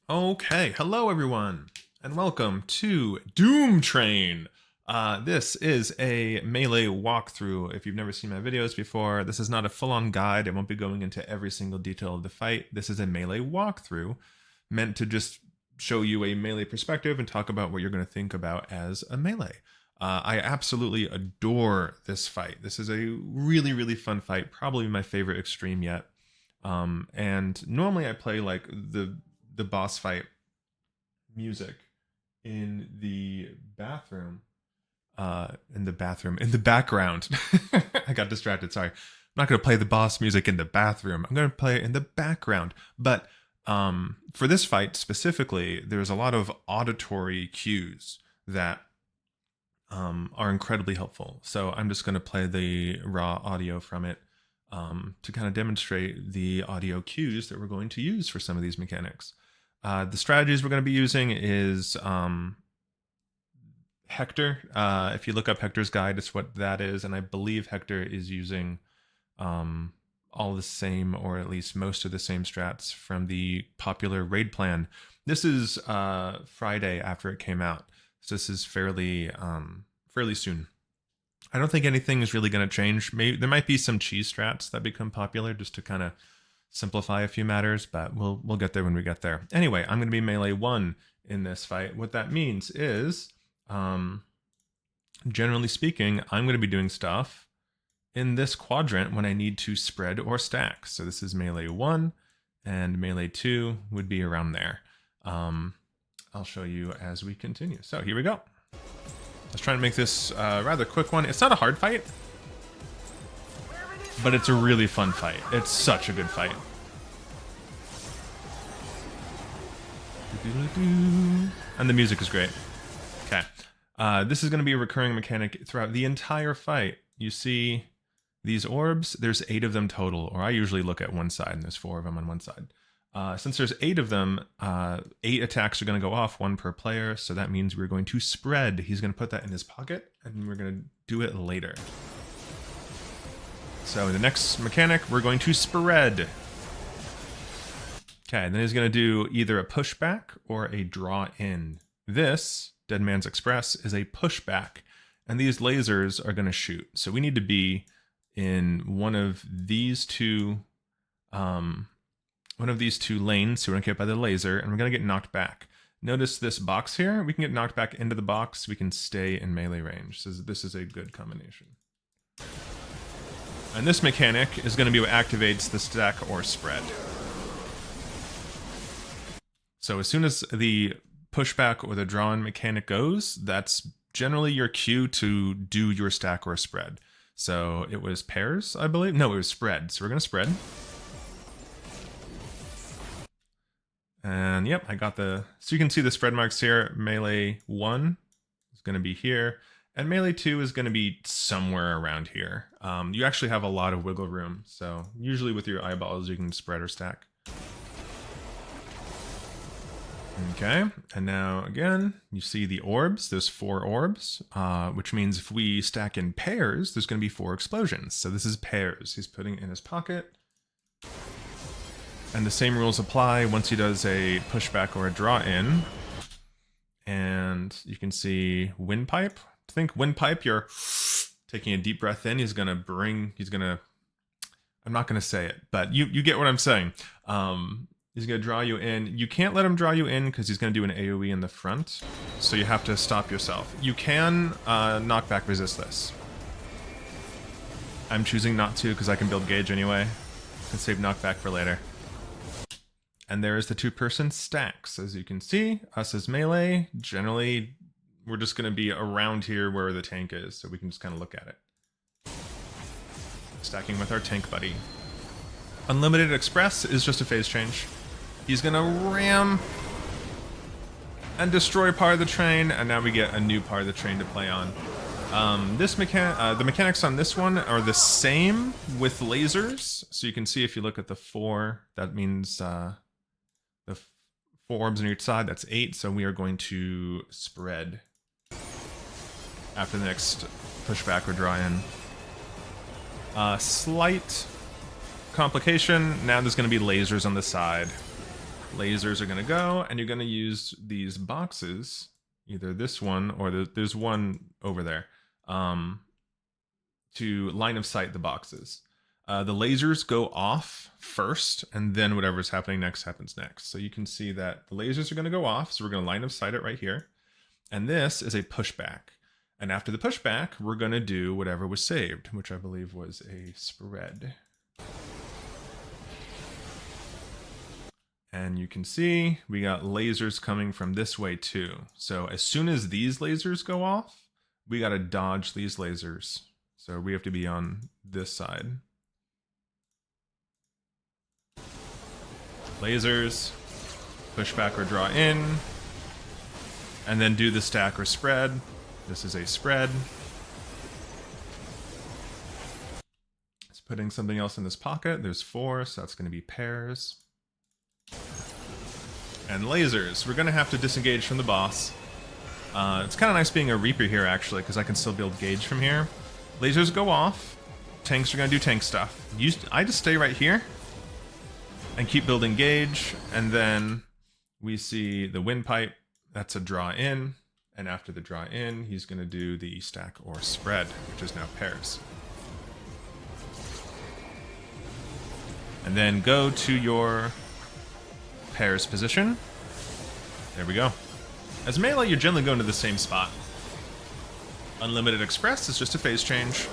Okay, hello everyone, and welcome to DooOOoomtrain. This is a melee walkthrough. If you've never seen my videos before, this is not a full-on guide. It won't be going into every single detail of the fight. This is a melee walkthrough meant to just show you a melee perspective and talk about what you're going to think about as a melee. I absolutely adore this fight. This is a really, really fun fight, probably my favorite extreme yet. And normally I play like the boss fight music in the bathroom. In the background. I got distracted. Sorry. I'm not going to play the boss music in the bathroom. I'm going to play it in the background. But for this fight specifically, there's a lot of auditory cues that are incredibly helpful. So I'm just going to play the raw audio from it to kind of demonstrate the audio cues that we're going to use for some of these mechanics. The strategies we're going to be using is Hector. If you look up Hector's guide, it's what that is. And I believe Hector is using all the same, or at least most of the same strats from the popular raid plan. This is Friday after it came out. So this is fairly soon. I don't think anything is really going to change. Maybe there might be some cheese strats that become popular just to kind of simplify a few matters, but we'll get there when we get there. Anyway, I'm going to be melee 1 in this fight. What that means is, generally speaking, I'm going to be doing stuff in this quadrant when I need to spread or stack. So this is melee 1, and melee 2 would be around there. I'll show you as we continue. So here we go. Let's try and make this rather quick one. It's not a hard fight, but it's a really fun fight. It's such a good fight. And the music is great. Okay. This is going to be a recurring mechanic throughout the entire fight. You see these orbs? There's 8 of them total, or I usually look at one side and there's 4 of them on one side. Since there's 8 of them, 8 attacks are going to go off, 1 per player. So that means we're going to spread. He's going to put that in his pocket, and we're going to do it later. So the next mechanic, we're going to spread. Okay, and then he's going to do either a pushback or a draw in. This, Dead Man's Express, is a pushback, and these lasers are going to shoot. So we need to be in one of these two lanes, so we're going to get by the laser, and we're going to get knocked back. Notice this box here. We can get knocked back into the box. We can stay in melee range. So this is a good combination. And this mechanic is going to be what activates the stack or spread. So as soon as the pushback or the drawn mechanic goes, that's generally your cue to do your stack or spread. So it was pairs, I believe. No, it was spread. So we're going to spread. And yep, I got so you can see the spread marks here. Melee 1 is going to be here. And melee 2 is going to be somewhere around here. You actually have a lot of wiggle room. So usually with your eyeballs, you can spread or stack. Okay, and now again, you see the orbs. There's 4 orbs, which means if we stack in pairs, there's going to be 4 explosions. So this is pairs. He's putting it in his pocket. And the same rules apply once he does a pushback or a draw in. And you can see windpipe. Think windpipe, you're taking a deep breath in. I'm not going to say it, but you get what I'm saying. He's going to draw you in. You can't let him draw you in because he's going to do an AoE in the front. So you have to stop yourself. You can knockback resist this. I'm choosing not to because I can build gauge anyway. I can save knockback for later. And there is the 2-person stacks. As you can see, us as melee, generally, we're just going to be around here where the tank is. So we can just kind of look at it. Stacking with our tank buddy. Unlimited Express is just a phase change. He's going to ram and destroy part of the train, and now we get a new part of the train to play on. The mechanics on this one are the same with lasers. So you can see if you look at the 4, that means the 4 orbs on each side, that's 8. So we are going to spread after the next pushback or draw in. Slight complication, now there's going to be lasers on the side. lasers are going to go, and you're going to use these boxes, either this one or there's one over there, to line of sight the boxes. The lasers go off first, and then whatever's happening next happens next. So you can see that the lasers are going to go off, so we're going to line of sight it right here. And this is a pushback. And after the pushback, we're going to do whatever was saved, which I believe was a spread. And you can see we got lasers coming from this way too. So as soon as these lasers go off, we got to dodge these lasers. So we have to be on this side. Lasers, push back or draw in, and then do the stack or spread. This is a spread. It's putting something else in this pocket. There's 4, so that's going to be pairs. And lasers. We're going to have to disengage from the boss. It's kind of nice being a Reaper here, actually, because I can still build gauge from here. Lasers go off. Tanks are going to do tank stuff. I just stay right here and keep building gauge, and then we see the windpipe. That's a draw in, and after the draw in, he's going to do the stack or spread, which is now pairs. And then go to your pairs position. There we go. As melee, you're generally going to the same spot. Unlimited Express is just a phase change.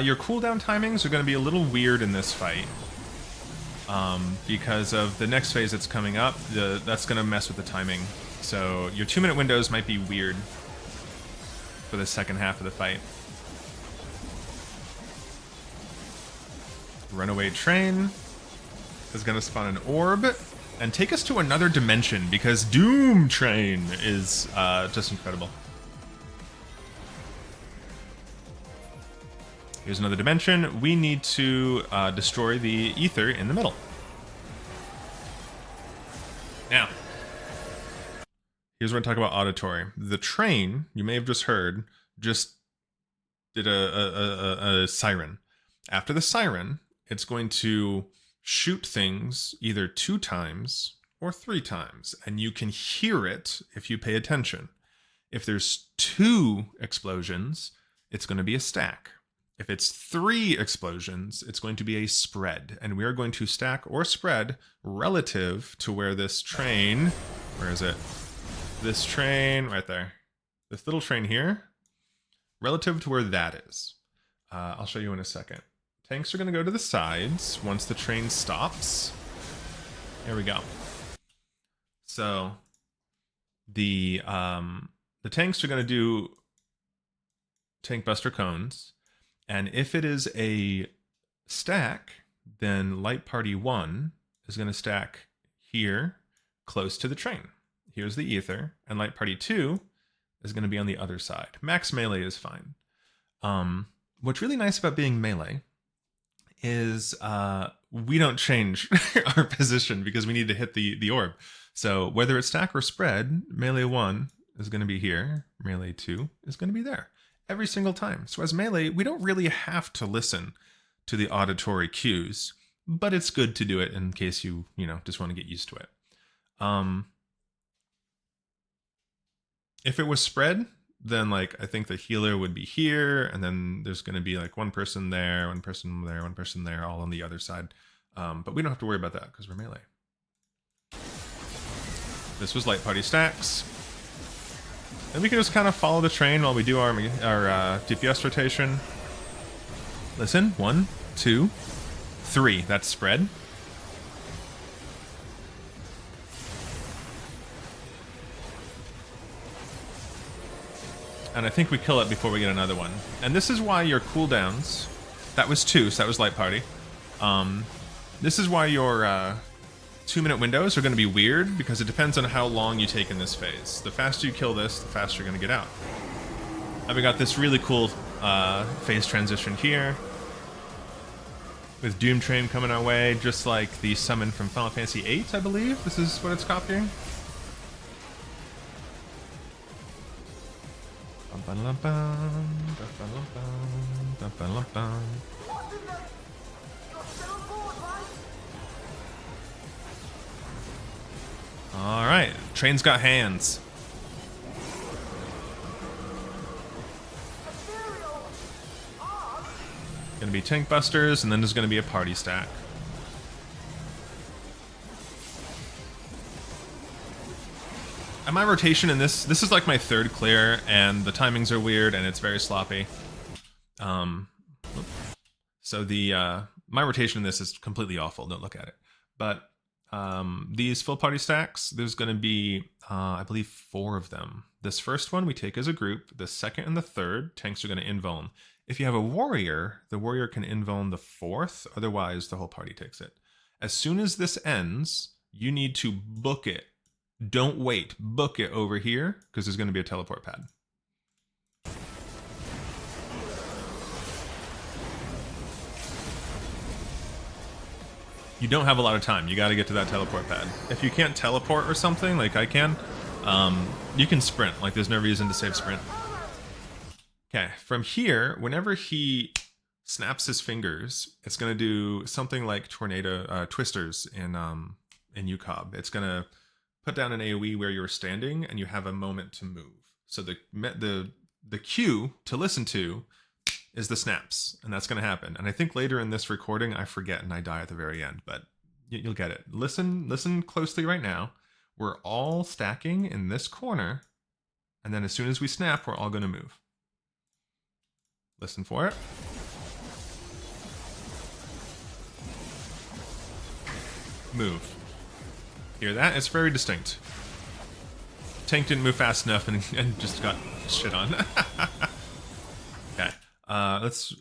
Your cooldown timings are going to be a little weird in this fight. Because of the next phase that's coming up, that's going to mess with the timing. So your 2-minute windows might be weird for the second half of the fight. Runaway train is going to spawn an orb and take us to another dimension because DooOOoomtrain is just incredible. Here's another dimension. We need to destroy the ether in the middle. Now, here's where I talk about auditory. The train, you may have just heard, just did a siren. After the siren, it's going to shoot things either 2 times or 3 times, and you can hear it if you pay attention. If there's 2 explosions, it's going to be a stack. If it's 3 explosions, it's going to be a spread, and we are going to stack or spread relative to where this train, where is it? This train right there. This little train here, relative to where that is. I'll show you in a second. Tanks are going to go to the sides once the train stops. There we go. So the tanks are going to do tank buster cones. And if it is a stack, then Light Party 1 is going to stack here, close to the train. Here's the ether, and Light Party 2 is going to be on the other side. Max melee is fine. What's really nice about being melee is we don't change our position because we need to hit the orb. So whether it's stack or spread, melee 1 is going to be here, melee 2 is going to be there. Every single time. So as melee, we don't really have to listen to the auditory cues, but it's good to do it in case you just want to get used to it. If it was spread, then I think the healer would be here, and then there's going to be one person there, one person there, one person there, all on the other side. But we don't have to worry about that because we're melee. This was Light Party stacks. And we can just kind of follow the train while we do our DPS rotation. Listen, 1, 2, 3. That's spread. And I think we kill it before we get another one. And this is why your cooldowns... That was 2, so that was Light Party. This is why your 2-minute windows are going to be weird, because it depends on how long you take in this phase. The faster you kill this, the faster you're going to get out. And we got this really cool phase transition here, with DooOOoomtrain coming our way, just like the summon from Final Fantasy VIII, I believe. This is what it's copying. All right, train's got hands. Gonna be tank busters, and then there's gonna be a party stack. And my rotation in this is like my third clear, and the timings are weird, and it's very sloppy. So the my rotation in this is completely awful. Don't look at it. But these full party stacks, there's going to be, I believe, 4 of them. This first one we take as a group. The second and the third, tanks are going to invuln. If you have a warrior, the warrior can invuln the 4th. Otherwise, the whole party takes it. As soon as this ends, you need to book it. Don't wait. Book it over here, because there's going to be a teleport pad. You don't have a lot of time. You got to get to that teleport pad. If you can't teleport or something, like I can, you can sprint. Like, there's no reason to save sprint. Okay, from here, whenever he snaps his fingers, it's going to do something like tornado twisters in UCOB. It's going to put down an AoE where you're standing and you have a moment to move. So the cue to listen to is the snaps, and that's going to happen. And I think later in this recording, I forget and I die at the very end, but you'll get it. Listen closely right now. We're all stacking in this corner, and then as soon as we snap, we're all going to move. Listen for it. Move. Hear that? It's very distinct. Tank didn't move fast enough and just got shit on. Okay. Let's...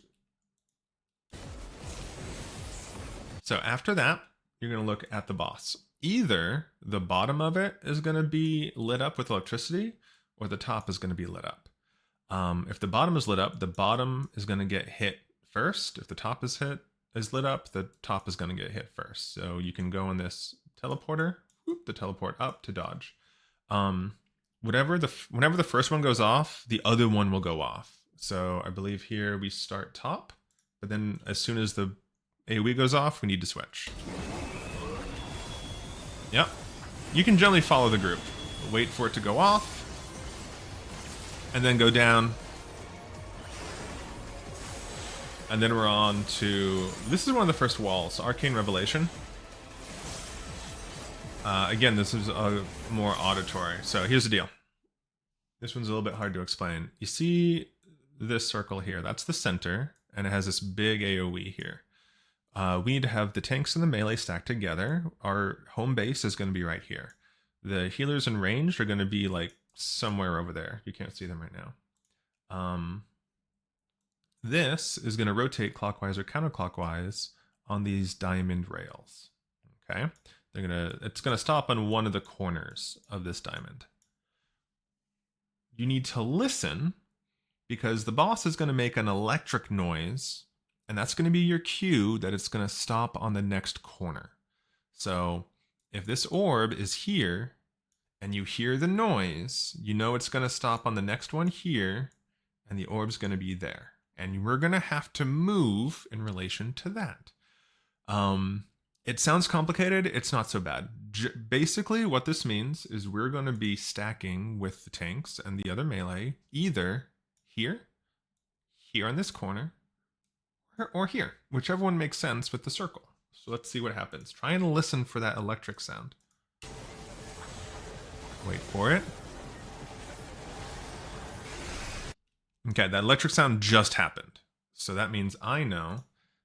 So after that, you're going to look at the boss. Either the bottom of it is going to be lit up with electricity, or the top is going to be lit up. If the bottom is lit up, the bottom is going to get hit first. If the top is lit up, the top is going to get hit first. So you can go in this teleporter, whoop, the teleport up to dodge. Whenever the first one goes off, the other one will go off. So I believe here we start top, but then as soon as the AoE goes off, we need to switch. Yep. You can generally follow the group. Wait for it to go off, and then go down. And then we're on to... This is one of the first walls, Arcane Revelation. Again, this is a more auditory. So here's the deal. This one's a little bit hard to explain. You see this circle here? That's the center, and it has this big AoE here. We need to have the tanks and the melee stacked together. Our home base is going to be right here. The healers and ranged are going to be like somewhere over there. You can't see them right now. This is going to rotate clockwise or counterclockwise on these diamond rails. Okay, it's going to stop on one of the corners of this diamond. You need to listen, because the boss is going to make an electric noise, and that's going to be your cue that it's going to stop on the next corner. So if this orb is here and you hear the noise, you know it's going to stop on the next one here, and the orb's going to be there. And we're going to have to move in relation to that. It sounds complicated. It's not so bad. Basically, what this means is we're going to be stacking with the tanks and the other melee, either here on this corner, or here, whichever one makes sense with the circle. So let's see what happens. Try and listen for that electric sound. Wait for it. Okay, that electric sound just happened. So that means I know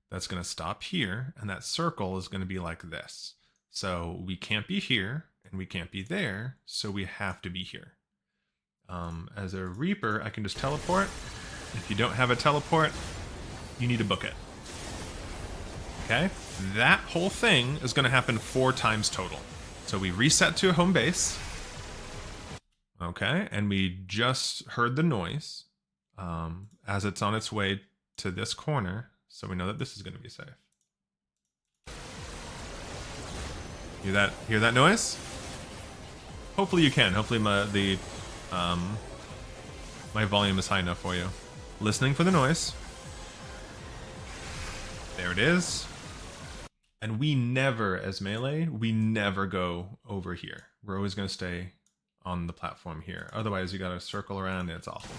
that's going to stop here, and that circle is going to be like this. So we can't be here, and we can't be there, so we have to be here. As a Reaper, I can just teleport. If you don't have a teleport, you need to book it. Okay? That whole thing is going to happen 4 times total. So we reset to a home base. Okay, and we just heard the noise as it's on its way to this corner. So we know that this is going to be safe. Hear that noise? Hopefully you can. Hopefully my volume is high enough for you. listening for the noise. There it is. And we never, as melee, we never go over here. We're always going to stay on the platform here. Otherwise, you got to circle around and it's awful.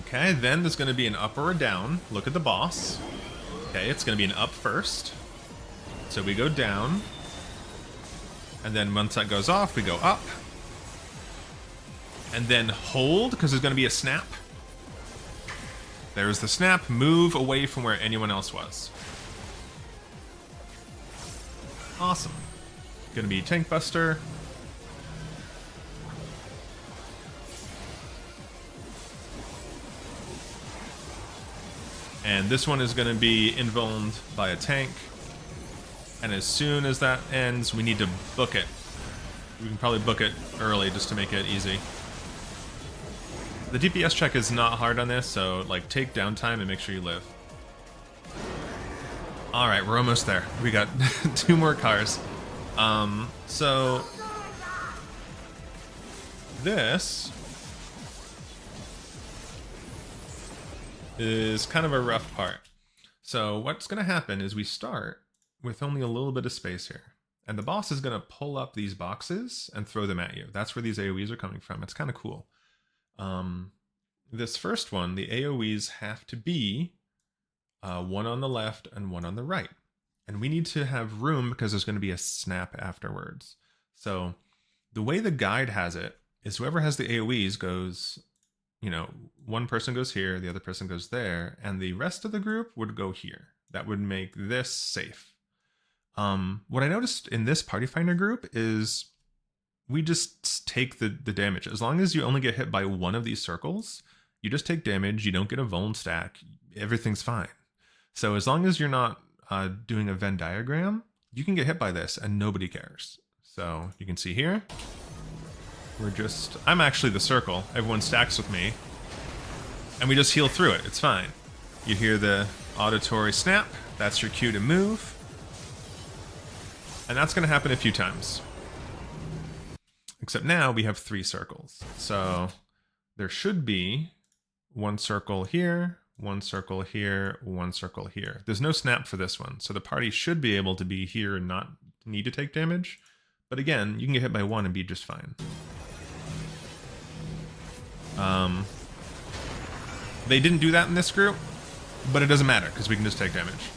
Okay, then there's going to be an up or a down. Look at the boss. Okay, it's going to be an up first. So we go down. And then once that goes off, we go up. And then hold, because there's going to be a snap. There's the snap. Move away from where anyone else was. Awesome. Going to be Tank Buster. And this one is going to be invulned by a tank. And as soon as that ends, we need to book it. We can probably book it early just to make it easy. The DPS check is not hard on this, so like take downtime and make sure you live. Alright, we're almost there. We got 2 more cars. So this is kind of a rough part. So what's going to happen is we start with only a little bit of space here. And the boss is going to pull up these boxes and throw them at you. That's where these AoEs are coming from. It's kind of cool. This first one, the AoEs have to be one on the left and one on the right. And we need to have room because there's going to be a snap afterwards. So the way the guide has it is whoever has the AoEs goes, you know, one person goes here, the other person goes there, and the rest of the group would go here. That would make this safe. What I noticed in this Party Finder group is we just take the damage. As long as you only get hit by one of these circles, you just take damage, you don't get a vuln stack, everything's fine. So as long as you're not doing a Venn diagram, you can get hit by this and nobody cares. So you can see here, I'm actually the circle, everyone stacks with me, and we just heal through it, it's fine. You hear the auditory snap, that's your cue to move. And that's going to happen a few times. Except now we have 3 circles. So there should be 1 circle here, 1 circle here, 1 circle here. There's no snap for this one. So the party should be able to be here and not need to take damage. But again, you can get hit by 1 and be just fine. They didn't do that in this group, but it doesn't matter because we can just take damage.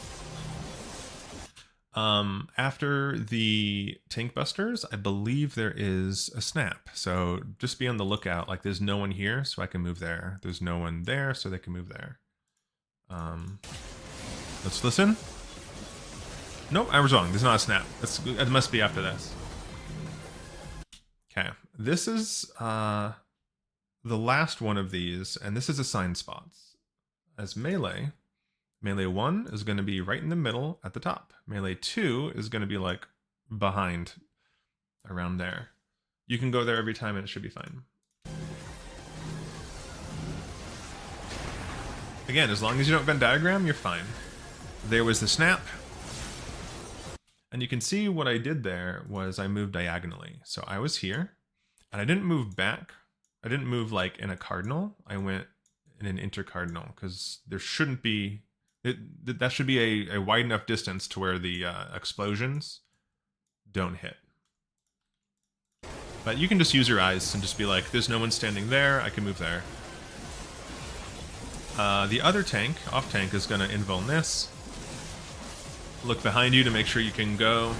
After the tank busters, I believe there is a snap. So just be on the lookout. Like there's no one here, so I can move there. There's no one there, so they can move there. Let's listen. Nope, I was wrong. There's not a snap. It must be after this. Okay, this is the last one of these, and this is assigned spots. As melee, melee 1 is going to be right in the middle at the top. Melee 2 is going to be like behind, around there. You can go there every time and it should be fine. Again, as long as you don't Venn diagram, you're fine. There was the snap. And you can see what I did there was I moved diagonally. So I was here, and I didn't move back. I didn't move like in a cardinal. I went in an intercardinal because there shouldn't be... that should be a wide enough distance to where the explosions don't hit. But you can just use your eyes and just be like, there's no one standing there, I can move there. The other tank, off tank, is going to invuln this. Look behind you to make sure you can go.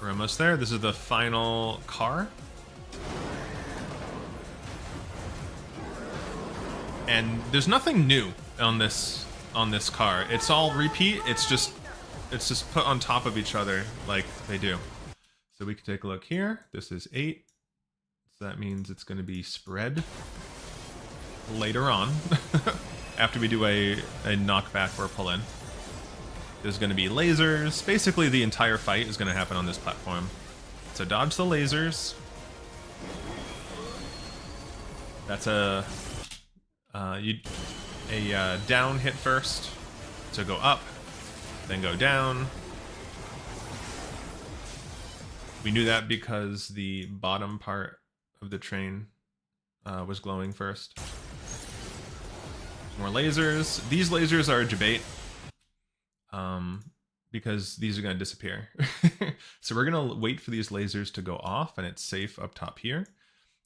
We're almost there. This is the final car. And there's nothing new on this car. It's all repeat. It's just put on top of each other like they do. So we can take a look here. This is 8. So that means it's going to be spread later on after we do a knockback or pull-in. There's going to be lasers. Basically, the entire fight is going to happen on this platform. So dodge the lasers. That's a down hit first. So go up, then go down, We knew that because the bottom part of the train was glowing first. More lasers. These lasers are a debate because these are going to disappear. So we're going to wait for these lasers to go off, and it's safe up top here.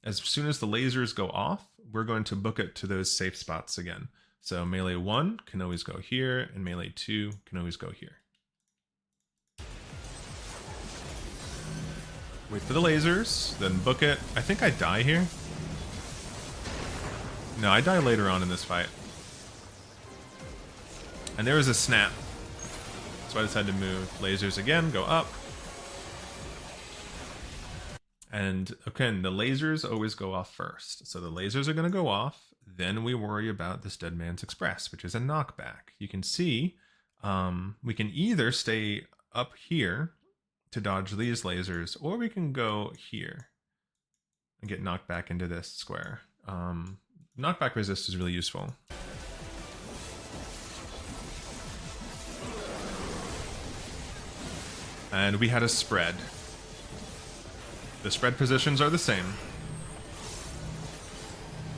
As soon as the lasers go off, we're going to book it to those safe spots again. So melee 1 can always go here, and melee 2 can always go here. Wait for the lasers, then book it. I think I die here. No, I die later on in this fight. And there was a snap. So I decided to move. Lasers again, go up. And again, the lasers always go off first. So the lasers are going to go off. Then we worry about this Dead Man's Express, which is a knockback. You can see we can either stay up here to dodge these lasers, or we can go here and get knocked back into this square. Knockback resist is really useful. And we had a spread. The spread positions are the same.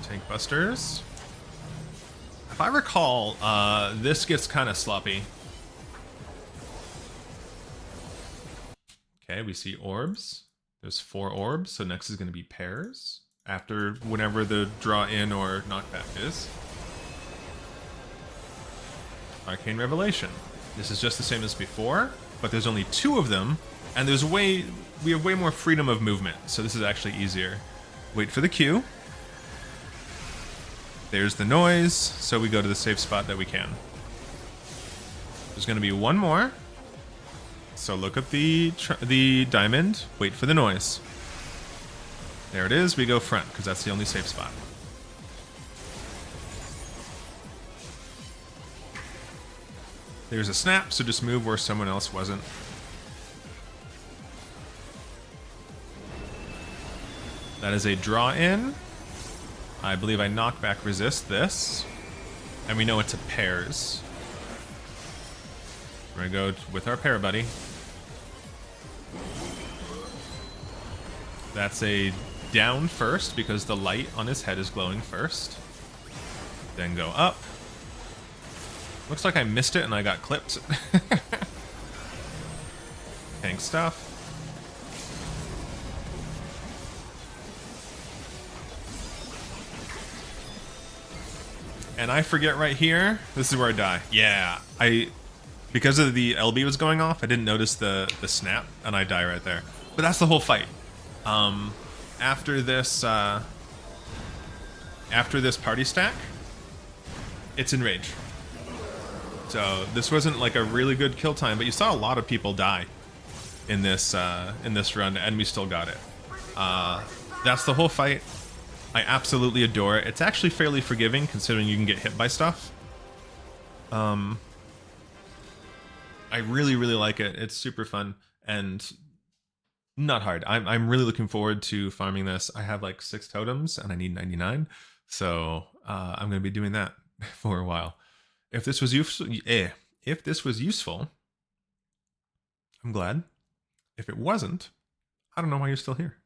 Tank busters. If I recall, this gets kind of sloppy. Okay, we see orbs. There's 4 orbs, so next is going to be pairs after whenever the draw in or knockback is. Arcane Revelation. This is just the same as before, but there's only 2 of them, and we have way more freedom of movement, so this is actually easier. Wait for the Q. There's the noise, so we go to the safe spot that we can. There's going to be 1 more. So look at the diamond, wait for the noise. There it is, we go front, because that's the only safe spot. There's a snap, so just move where someone else wasn't. That is a draw in. I believe I knockback resist this. And we know it's a pairs. We're gonna go with our pair buddy. That's a down first because the light on his head is glowing first. Then go up. Looks like I missed it and I got clipped. Tank stuff. And I forget right here, this is where I die. Yeah, because of the LB was going off, I didn't notice the snap, and I die right there. But that's the whole fight. After this party stack, it's enrage. So this wasn't like a really good kill time, but you saw a lot of people die in this run, and we still got it. That's the whole fight. I absolutely adore it. It's actually fairly forgiving considering you can get hit by stuff. I really, really like it. It's super fun and not hard. I'm really looking forward to farming this. I have like 6 totems and I need 99. So I'm going to be doing that for a while. If this was useful, I'm glad. If it wasn't, I don't know why you're still here.